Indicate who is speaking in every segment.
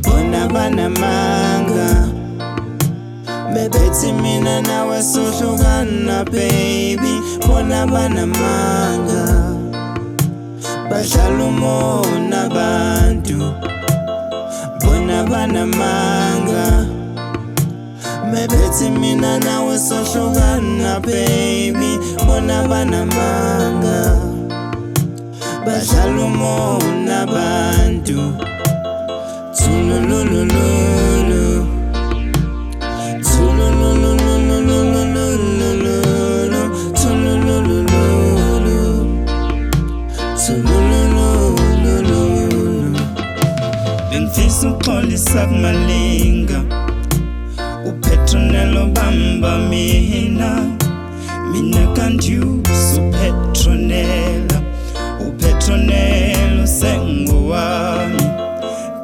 Speaker 1: bona banamanga bebethi mina nawe sohlukana baby, bona banamanga badlala umona abantu, bona banamanga bebethi mina nawe sohlukana baby, bona banamanga badlala umona abantu. Tululululu, tululululu, tululululu. Bengifisa ukuxolisa kumalinga, uPetronella bamba mina kanti uPetronella, uPetronella usengowami,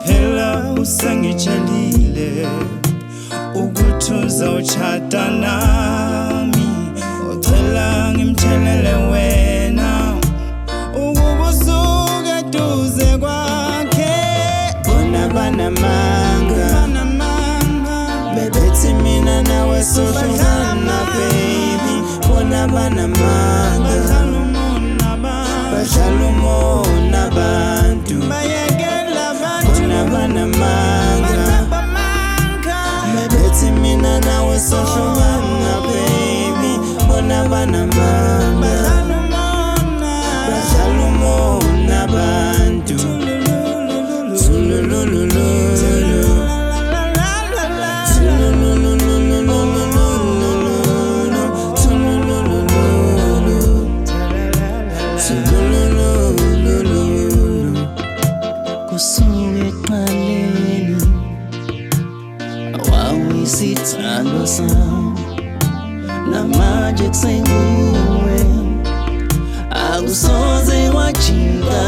Speaker 1: phela usengitshelile ukuthi uzotshada nami, ucela ngimthelele wena ukuba usuke eduze kwakhe. Bona banamanga bebethi mina nawe sohlukana baby, bona banamanga badlala umona abantu, bona banamanga bebethi mina nawe sohlukana baby, bona banamanga badlala umona abantu. Tululululu,
Speaker 2: kusuke ekuqaleni wawuyisithando sami, namanje kusenguwe akusoze wajika.